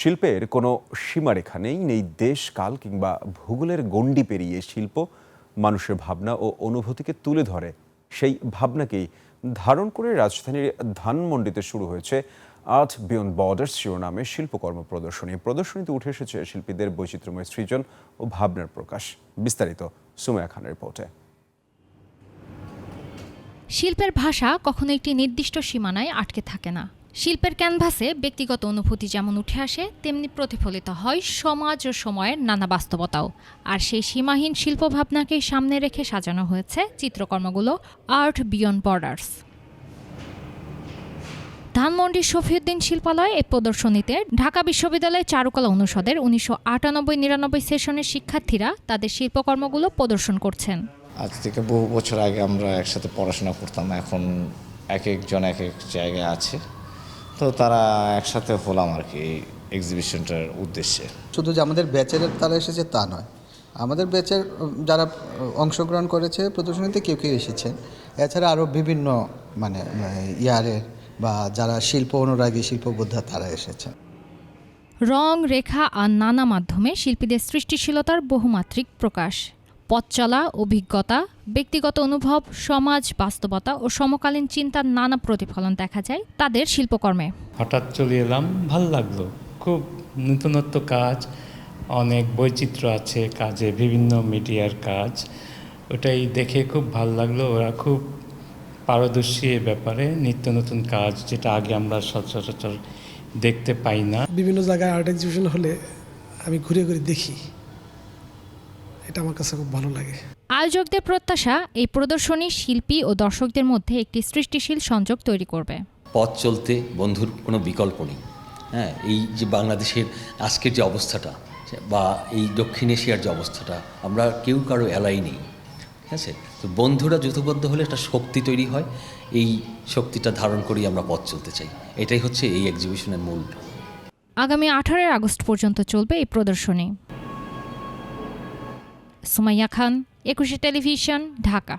শিল্পের কোনো সীমারেখা নেই দেশ কাল কিংবা ভূগোলের গণ্ডি পেরিয়ে শিল্প মানুষের ভাবনা ও অনুভূতিকে তুলে ধরে। সেই ভাবনাকেই ধারণ করে রাজধানীর ধানমন্ডিতে শুরু হয়েছে আর্ট বিয়ন্ড বর্ডার্স শিরোনামে শিল্পকর্ম প্রদর্শনীতে উঠে এসেছে শিল্পীদের বৈচিত্র্যময় সৃজন ও ভাবনার প্রকাশ। বিস্তারিত সুমাইয়া খানের রিপোর্টে। শিল্পের ভাষা কখনো একটি নির্দিষ্ট সীমানায় আটকে থাকে না। শিল্পের ক্যানভাসে ব্যক্তিগত অনুভূতি যেমন উঠে আসে, তেমনি প্রতিফলিত হয় সমাজ ও সময়ের নানা বাস্তবতাও। আর সেই সীমাহীন শিল্পভাবনাকে সামনে রেখে সাজানো হয়েছে চিত্রকর্মগুলো আর্ট বিয়ন্ড বর্ডার্স। ধানমন্ডির শফিউদ্দিন শিল্পালয়ে এই প্রদর্শনীতে ঢাকা বিশ্ববিদ্যালয়ের চারুকলা অনুষদের 1998-99 সেশনের শিক্ষার্থীরা তাদের শিল্পকর্মগুলো প্রদর্শন করছেন। আজ থেকে বহু বছর আগে আমরা একসাথে পড়াশোনা করতাম, এখন এক একজন এক এক জায়গায় আছে, তো তারা একসাথে হলাম আর কি এক্সিবিশনটার উদ্দেশ্যে। শুধু যে আমাদের ব্যাচের তারা এসেছে তা নয়, আমাদের ব্যাচের যারা অংশগ্রহণ করেছে প্রদর্শনীতে কেউ এসেছেন। এছাড়া আরও বিভিন্ন ইয়ারের বা যারা শিল্প অনুরাগী শিল্পবোদ্ধা তারা এসেছেন। রং, রেখা আর নানা মাধ্যমে শিল্পীদের সৃষ্টিশীলতার বহুমাত্রিক প্রকাশ। পথ চলা, অভিজ্ঞতা, ব্যক্তিগত অনুভব, সমাজ বাস্তবতা ও সমকালীন চিন্তার নানা প্রতিফলন দেখা যায় তাদের শিল্পকর্মে। হঠাৎ চলে এলাম, ভাল লাগলো। খুব নতুনত্ব কাজ, অনেক বৈচিত্র্য আছে কাজে, বিভিন্ন মিডিয়ার কাজ, ওটাই দেখে খুব ভাল লাগলো। ওরা খুব পারদর্শী এ ব্যাপারে, নিত্য নতুন কাজ যেটা আগে আমরা সচরাচর দেখতে পাই না। বিভিন্ন জায়গায় আর্ট এক্সিবিশন হলে আমি ঘুরে ঘুরে দেখি, এটা আমার কাছে খুব ভালো লাগে। আয়োজকদের প্রত্যাশা এই প্রদর্শনী শিল্পী ও দর্শকদের মধ্যে একটি সৃষ্টিশীল সংযোগ তৈরি করবে। পথ চলতে বন্ধুর কোনো বিকল্প নেই। হ্যাঁ, এই যে বাংলাদেশের আজকের যে অবস্থাটা বা এই দক্ষিণ এশিয়ার যে অবস্থাটা, আমরা কেউ কারো এলাই নেই, ঠিক আছে? তো বন্ধুরা যৌথবদ্ধ হলে একটা শক্তি তৈরি হয়, এই শক্তিটা ধারণ করেই আমরা পথ চলতে চাই। এটাই হচ্ছে এই এক্সিবিশনের মূল। আগামী 18 আগস্ট পর্যন্ত চলবে এই প্রদর্শনী। সুমাইয়া খান, 21 টেলিভিশন, ঢাকা।